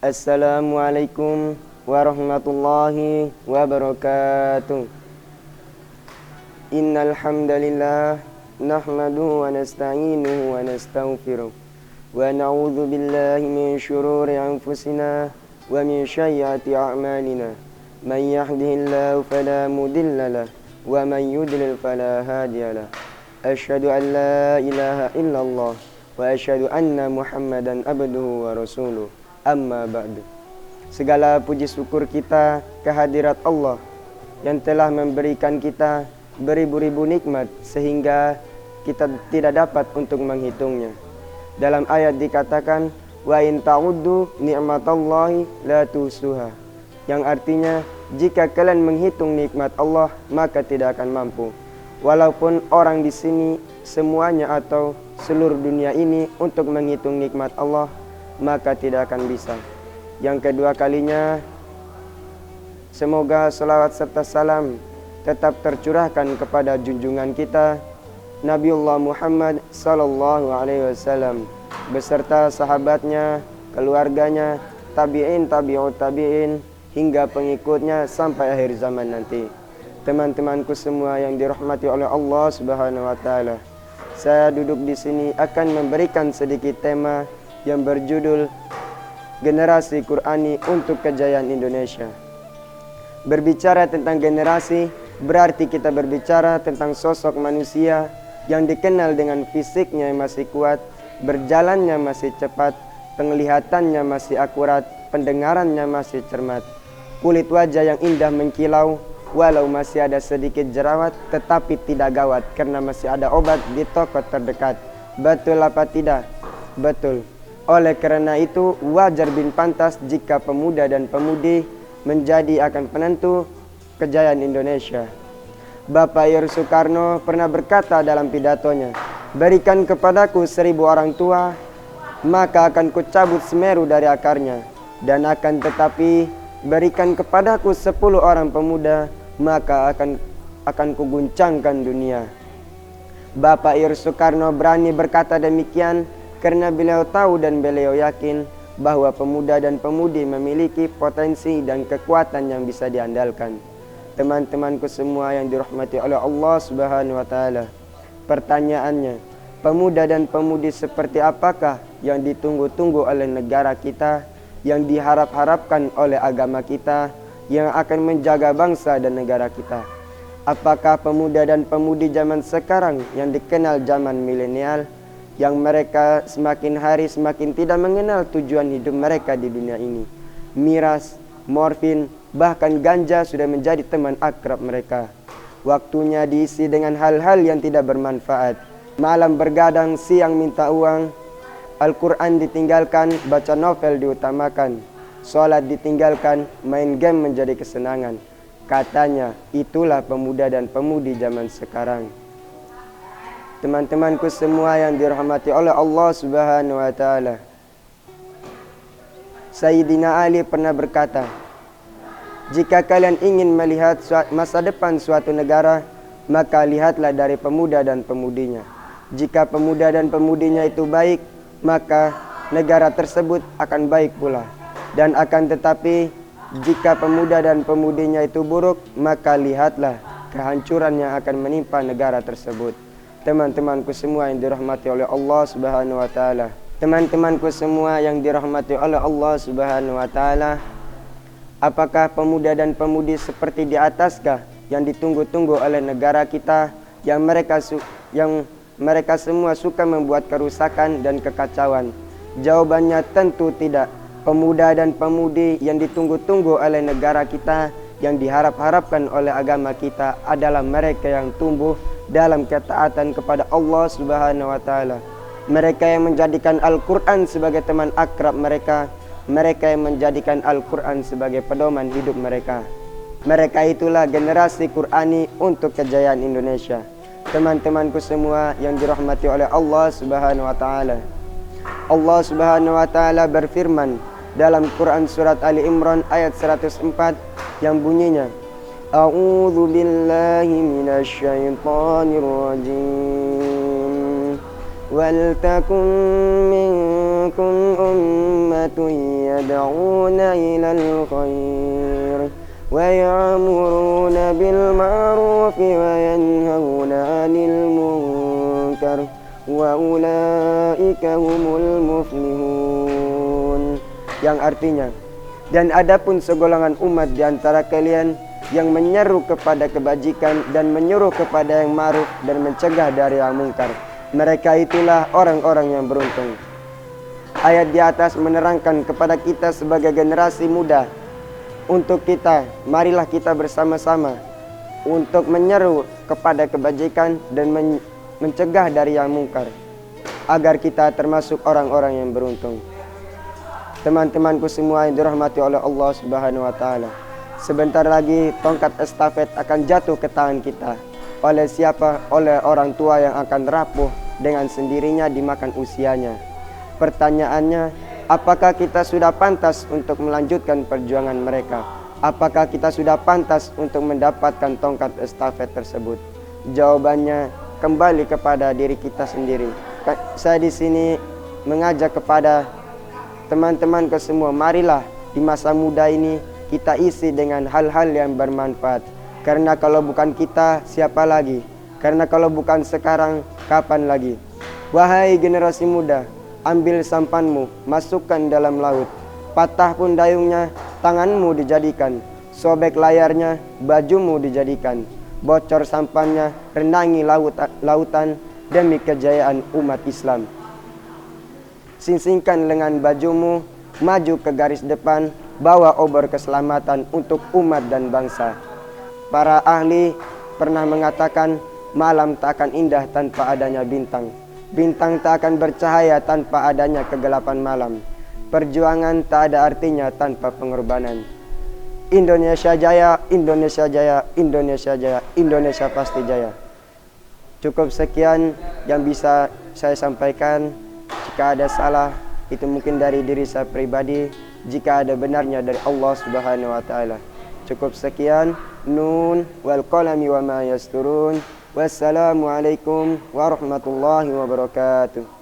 Assalamualaikum warahmatullahi wabarakatuh. Innal hamdalillah nahmaduhu wa nasta'inuhu wa nastaghfiruh wa na'udzu billahi min shururi anfusina wa min sayyiati a'malina. Man yahdihillahu fala mudilla lahu wa man yudlil fala hadiya lahu. Asyhadu an la ilaha illallah wa asyhadu anna Muhammadan abduhu wa rasuluh. Amma ba'du. Segala puji syukur kita kehadirat Allah yang telah memberikan kita beribu-ribu nikmat sehingga kita tidak dapat untuk menghitungnya. Dalam ayat dikatakan wa in ta'uddu ni'matallahi la tuhsuha, yang artinya jika kalian menghitung nikmat Allah maka tidak akan mampu. Walaupun orang di sini semuanya atau seluruh dunia ini untuk menghitung nikmat Allah, maka tidak akan bisa. Yang kedua kalinya, semoga salawat serta salam tetap tercurahkan kepada junjungan kita Nabiullah Muhammad sallallahu alaihi wasallam beserta sahabatnya, keluarganya, tabi'in, tabi'ut tabi'in hingga pengikutnya sampai akhir zaman nanti. Teman-temanku semua yang dirahmati oleh Allah Subhanahu wa taala, saya duduk di sini akan memberikan sedikit tema yang berjudul Generasi Qur'ani untuk Kejayaan Indonesia. Berbicara tentang generasi berarti kita berbicara tentang sosok manusia yang dikenal dengan fisiknya yang masih kuat, berjalannya masih cepat, penglihatannya masih akurat, pendengarannya masih cermat, kulit wajah yang indah mengkilau, walau masih ada sedikit jerawat tetapi tidak gawat karena masih ada obat di toko terdekat. Betul apa tidak? Betul. Oleh karena itu wajar bin pantas jika pemuda dan pemudi menjadi akan penentu kejayaan Indonesia. Bapak Ir Soekarno pernah berkata dalam pidatonya, berikan kepadaku 1000 orang tua, maka akan kucabut Semeru dari akarnya. Dan akan tetapi berikan kepadaku 10 orang pemuda, maka akan kuguncangkan dunia. Bapak Ir Soekarno berani berkata demikian karena beliau tahu dan beliau yakin bahwa pemuda dan pemudi memiliki potensi dan kekuatan yang bisa diandalkan. Teman-temanku semua yang dirahmati oleh Allah Subhanahu wa taala, pertanyaannya, pemuda dan pemudi seperti apakah yang ditunggu-tunggu oleh negara kita, yang diharap-harapkan oleh agama kita, yang akan menjaga bangsa dan negara kita? Apakah pemuda dan pemudi zaman sekarang yang dikenal zaman milenial, yang mereka semakin hari semakin tidak mengenal tujuan hidup mereka di dunia ini? Miras, morfin, bahkan ganja sudah menjadi teman akrab mereka. Waktunya diisi dengan hal-hal yang tidak bermanfaat. Malam bergadang, siang minta uang. Al-Quran ditinggalkan, baca novel diutamakan. Sholat ditinggalkan, main game menjadi kesenangan. Katanya, itulah pemuda dan pemudi zaman sekarang. Teman-temanku semua yang dirahmati oleh Allah Subhanahu wa taala, Sayyidina Ali pernah berkata, jika kalian ingin melihat masa depan suatu negara, maka lihatlah dari pemuda dan pemudinya. Jika pemuda dan pemudinya itu baik, maka negara tersebut akan baik pula. Dan akan tetapi jika pemuda dan pemudinya itu buruk, maka lihatlah kehancuran yang akan menimpa negara tersebut. Teman-temanku semua yang dirahmati oleh Allah Subhanahu wa taala, teman-temanku semua yang dirahmati oleh Allah Subhanahu wa taala, apakah pemuda dan pemudi seperti di ataskah yang ditunggu-tunggu oleh negara kita, yang mereka semua suka membuat kerusakan dan kekacauan? Jawabannya tentu tidak. Pemuda dan pemudi yang ditunggu-tunggu oleh negara kita, yang diharap-harapkan oleh agama kita adalah mereka yang tumbuh dalam ketaatan kepada Allah Subhanahu wa taala. Mereka yang menjadikan Al-Quran sebagai teman akrab mereka. Mereka yang menjadikan Al-Quran sebagai pedoman hidup mereka. Mereka itulah generasi Qur'ani untuk kejayaan Indonesia. Teman-temanku semua yang dirahmati oleh Allah Subhanahu wa taala, Allah Subhanahu wa taala berfirman dalam Quran surat Ali Imran ayat 104 yang bunyinya, A'udzu billahi minasyaitonir rajim. Wal takum minkum أمة يدعون إلى الخير ويأمرون بالمعروف وينهون عن المنكر وأولئك هم المفلحون. Yang artinya, dan adapun segolongan umat di antara kalian yang menyeru kepada kebajikan dan menyuruh kepada yang ma'ruf dan mencegah dari yang mungkar, mereka itulah orang-orang yang beruntung. Ayat di atas menerangkan kepada kita sebagai generasi muda, untuk kita, marilah kita bersama-sama untuk menyeru kepada kebajikan dan mencegah dari yang mungkar, agar kita termasuk orang-orang yang beruntung. Teman-temanku semua yang dirahmati oleh Allah Subhanahu wa taala, sebentar lagi tongkat estafet akan jatuh ke tangan kita. Oleh siapa? Oleh orang tua yang akan rapuh dengan sendirinya dimakan usianya. Pertanyaannya, apakah kita sudah pantas untuk melanjutkan perjuangan mereka? Apakah kita sudah pantas untuk mendapatkan tongkat estafet tersebut? Jawabannya kembali kepada diri kita sendiri. Saya di sini mengajak kepada teman-teman ke semua, marilah di masa muda ini kita isi dengan hal-hal yang bermanfaat. Karena kalau bukan kita, siapa lagi? Karena kalau bukan sekarang, kapan lagi? Wahai generasi muda, ambil sampanmu, masukkan dalam laut. Patah pun dayungnya, tanganmu dijadikan. Sobek layarnya, bajumu dijadikan. Bocor sampannya, renangi lautan demi kejayaan umat Islam. Singsingkan lengan bajumu, maju ke garis depan, bawa obor keselamatan untuk umat dan bangsa. Para ahli pernah mengatakan, malam tak akan indah tanpa adanya bintang. Bintang tak akan bercahaya tanpa adanya kegelapan malam. Perjuangan tak ada artinya tanpa pengorbanan. Indonesia jaya, Indonesia jaya, Indonesia jaya, Indonesia pasti jaya. Cukup sekian yang bisa saya sampaikan. Jika ada salah, itu mungkin dari diri saya pribadi. Jika ada benarnya dari Allah Subhanahu wa taala. Cukup sekian. Nun wal qalami wa ma yasturun. Wassalamualaikum warahmatullahi wabarakatuh.